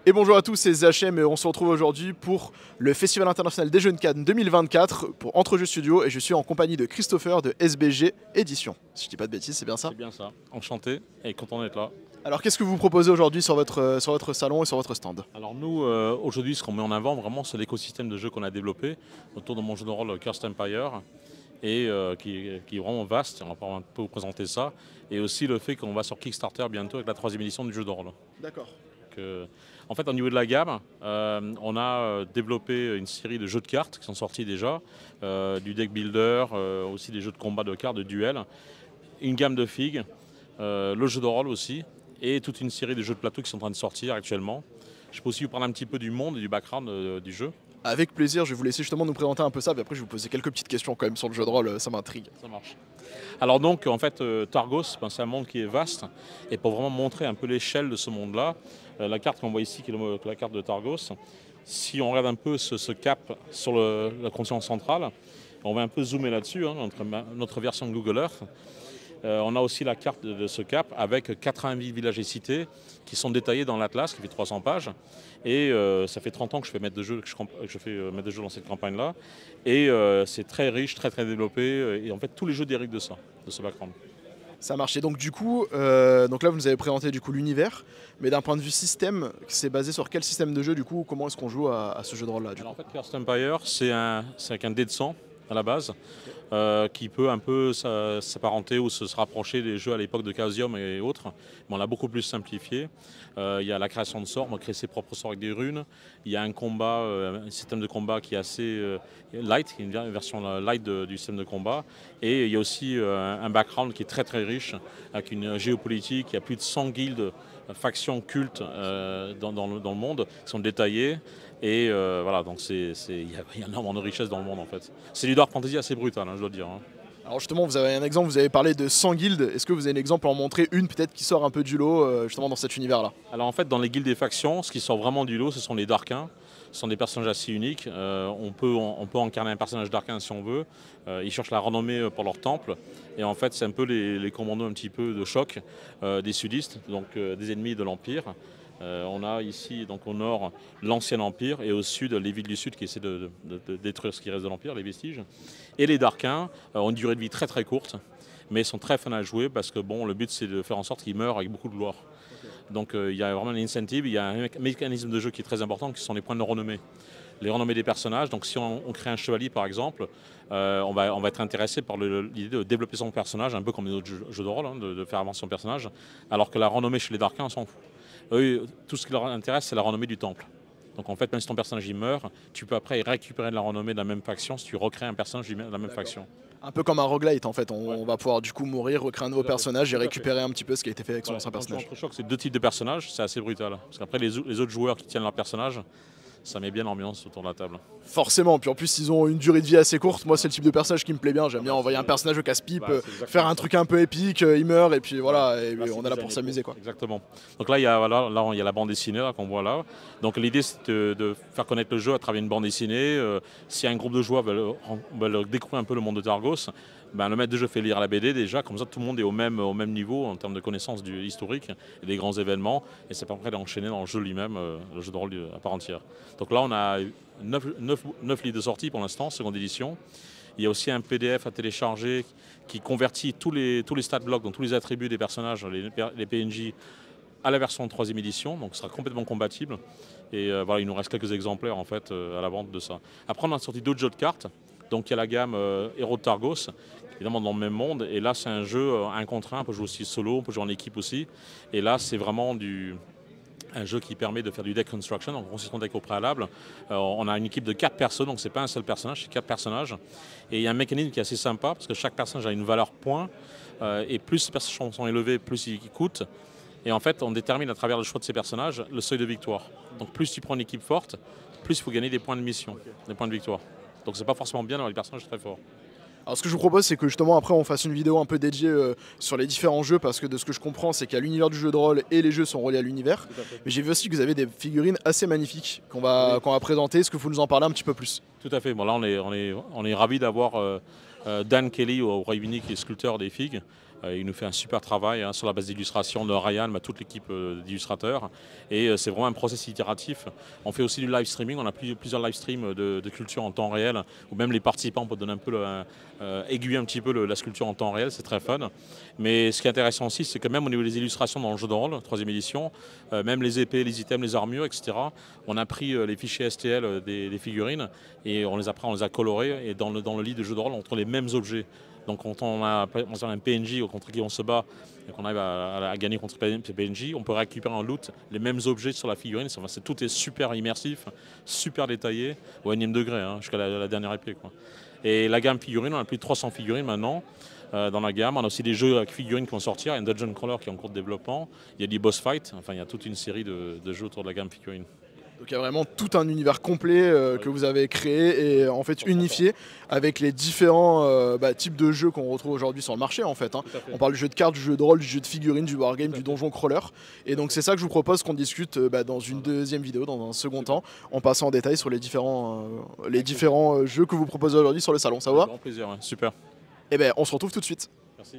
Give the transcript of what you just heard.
Et bonjour à tous, c'est Zachem et on se retrouve aujourd'hui pour le Festival international des jeux de Cannes 2024 pour Entrejeux Studio et je suis en compagnie de Christopher de SBG Édition. Si je dis pas de bêtises, c'est bien ça? C'est bien ça. Enchanté et content d'être là. Alors qu'est-ce que vous proposez aujourd'hui sur votre salon et sur votre stand? Alors nous, aujourd'hui, ce qu'on met en avant vraiment, c'est l'écosystème de jeux qu'on a développé autour de mon jeu de rôle Cursed Empire et qui est vraiment vaste. On va pouvoir un peu vous présenter ça. Et aussi le fait qu'on va sur Kickstarter bientôt avec la 3e édition du jeu de rôle. D'accord. En fait, au niveau de la gamme, on a développé une série de jeux de cartes qui sont sortis déjà, du deck builder, aussi des jeux de combat de cartes, de duel, une gamme de figues, le jeu de rôle aussi, et toute une série de jeux de plateau qui sont en train de sortir actuellement. Je peux aussi vous parler un petit peu du monde et du background du jeu. Avec plaisir, je vais vous laisser justement nous présenter un peu ça, puis après je vais vous poser quelques petites questions quand même sur le jeu de rôle, ça m'intrigue. Ça marche. Alors donc, en fait, Targos, c'est un monde qui est vaste, et pour vraiment montrer un peu l'échelle de ce monde-là, la carte qu'on voit ici, qui est la carte de Targos, si on regarde un peu ce cap sur la continent central, on va un peu zoomer là-dessus, hein, notre version de Google Earth. On a aussi la carte de ce cap avec 88 villages et cités qui sont détaillés dans l'Atlas, qui fait 300 pages. Et ça fait 30 ans que je fais maître de jeu, maître de jeu dans cette campagne-là. Et c'est très riche, très très développé. Et en fait, tous les jeux dérivent de ça, de ce background. Ça marche. Et donc du coup, donc là vous nous avez présenté du coup l'univers, mais d'un point de vue système, c'est basé sur quel système de jeu du coup? Comment est-ce qu'on joue à ce jeu de rôle là? Alors en fait, Cursed Empire, c'est avec un dé de sang à la base, qui peut un peu s'apparenter ou se rapprocher des jeux à l'époque de Chaosium et autres, mais on l'a beaucoup plus simplifié. Il y a la création de sorts, on crée ses propres sorts avec des runes. Il y a un combat, un système de combat qui est assez light, une version light du système de combat. Et il y a aussi un background qui est très très riche, avec une géopolitique. Il y a plus de 100 guildes, factions cultes dans le monde, qui sont détaillées. Et voilà, donc il y a énormément de richesse dans le monde en fait. C'est du dark fantasy assez brutal, hein, je dois dire. Hein. Alors justement, vous avez un exemple, vous avez parlé de 100 guildes. Est-ce que vous avez un exemple pour en montrer une peut-être qui sort un peu du lot justement dans cet univers-là? Alors en fait, dans les guildes des factions, ce qui sort vraiment du lot, ce sont les Darkins. Ce sont des personnages assez uniques. On peut incarner un personnage Darkin si on veut. Ils cherchent la renommée pour leur temple. Et en fait, c'est un peu les commandos un petit peu de choc des sudistes, donc des ennemis de l'Empire. On a ici donc au nord l'ancien empire et au sud les villes du sud qui essaient de détruire ce qui reste de l'empire, les vestiges. Et les Darkins ont une durée de vie très très courte, mais sont très fun à jouer parce que bon, le but c'est de faire en sorte qu'ils meurent avec beaucoup de gloire. Donc il y a vraiment un incentive, il y a un mécanisme de jeu qui est très important qui sont les points de renommée. Les renommées des personnages, donc si on crée un chevalier par exemple, on va être intéressé par l'idée de développer son personnage, un peu comme les autres jeux de rôle, hein, de faire avancer son personnage, alors que la renommée chez les Darkins, on s'en fout. Eux, tout ce qui leur intéresse, c'est la renommée du temple. Donc en fait, même si ton personnage il meurt, tu peux après récupérer de la renommée de la même faction si tu recrées un personnage de la même faction. Un peu comme un roguelite en fait, on va pouvoir du coup mourir, recréer un nouveau personnage et récupérer un petit peu ce qui a été fait avec son ancien personnage. Entre choc, c'est deux types de personnages, c'est assez brutal. Parce qu'après les autres joueurs qui tiennent leur personnage, ça met bien l'ambiance autour de la table. Forcément, puis en plus ils ont une durée de vie assez courte, moi c'est le type de personnage qui me plaît bien, j'aime bien envoyer un personnage au casse-pipe, faire un truc un peu épique, il meurt et puis voilà, et on est là pour s'amuser quoi. Exactement. Donc là il y a la bande dessinée qu'on voit là. Donc l'idée c'est de faire connaître le jeu à travers une bande dessinée. Si un groupe de joueurs veulent découvrir un peu le monde de Targos, ben, le maître de jeu fait lire la BD déjà, comme ça tout le monde est au même niveau en termes de connaissance du historique et des grands événements, et c'est pas prêt d'enchaîner dans le jeu lui-même, le jeu de rôle à part entière. Donc là on a 9 livres de sortie pour l'instant, seconde édition. Il y a aussi un PDF à télécharger qui convertit tous les stat blocks, donc tous les attributs des personnages, les PNJ, à la version 3e édition, donc ce sera complètement compatible. Et voilà, il nous reste quelques exemplaires en fait à la vente de ça. Après on a sorti d'autres jeux de cartes. Donc il y a la gamme Héros de Targos, évidemment dans le même monde. Et là c'est un jeu 1 contre 1, on peut jouer aussi solo, on peut jouer en équipe aussi. Et là c'est vraiment un jeu qui permet de faire du deck construction, donc construction de deck au préalable. On a une équipe de 4 personnes, donc c'est pas un seul personnage, c'est 4 personnages. Et il y a un mécanisme qui est assez sympa, parce que chaque personnage a une valeur point. Et plus les personnages sont élevés, plus ils coûtent. Et en fait on détermine à travers le choix de ces personnages le seuil de victoire. Donc plus tu prends une équipe forte, plus il faut gagner des points de mission, des points de victoire. Donc c'est pas forcément bien d'avoir des personnages très forts. Alors ce que je vous propose c'est que justement après on fasse une vidéo un peu dédiée sur les différents jeux parce que de ce que je comprends c'est qu'il y a l'univers du jeu de rôle et les jeux sont reliés à l'univers. Mais j'ai vu aussi que vous avez des figurines assez magnifiques qu'on va présenter. Est-ce que vous nous en parlez un petit peu plus? Tout à fait. Bon, là on est ravis d'avoir Dan Kelly au Royaume-Uni qui est sculpteur des figues. Il nous fait un super travail hein, sur la base d'illustration de Ryan, toute l'équipe d'illustrateurs. Et c'est vraiment un process itératif. On fait aussi du live streaming, on a plusieurs live streams de culture en temps réel, où même les participants peuvent donner un peu aiguiller un petit peu la sculpture en temps réel, c'est très fun. Mais ce qui est intéressant aussi, c'est que même au niveau des illustrations dans le jeu de rôle, 3e édition, même les épées, les items, les armures, etc., on a pris les fichiers STL des figurines et on les a colorés. Et dans le livre de jeu de rôle, on trouve les mêmes objets. Donc quand on a un PNJ contre qui on se bat et qu'on arrive à gagner contre PNJ, on peut récupérer en loot les mêmes objets sur la figurine. Tout est super immersif, super détaillé, au énième degré, hein, jusqu'à la dernière épée, quoi. Et la gamme figurine, on a plus de 300 figurines maintenant dans la gamme. On a aussi des jeux avec figurines qui vont sortir, il y a un Dungeon Crawler qui est en cours de développement, il y a des boss fights, enfin il y a toute une série de jeux autour de la gamme figurine. Donc il y a vraiment tout un univers complet que vous avez créé et en fait unifié avec les différents types de jeux qu'on retrouve aujourd'hui sur le marché en fait. Hein. On parle du jeu de cartes, du jeu de rôle, du jeu de figurines, du wargame, du donjon crawler. Et donc c'est ça que je vous propose qu'on discute dans une deuxième vidéo, dans un second temps, en passant en détail sur les différents jeux que vous proposez aujourd'hui sur le salon. Ça va? Avec grand plaisir, ouais. Super. Et ben on se retrouve tout de suite. Merci.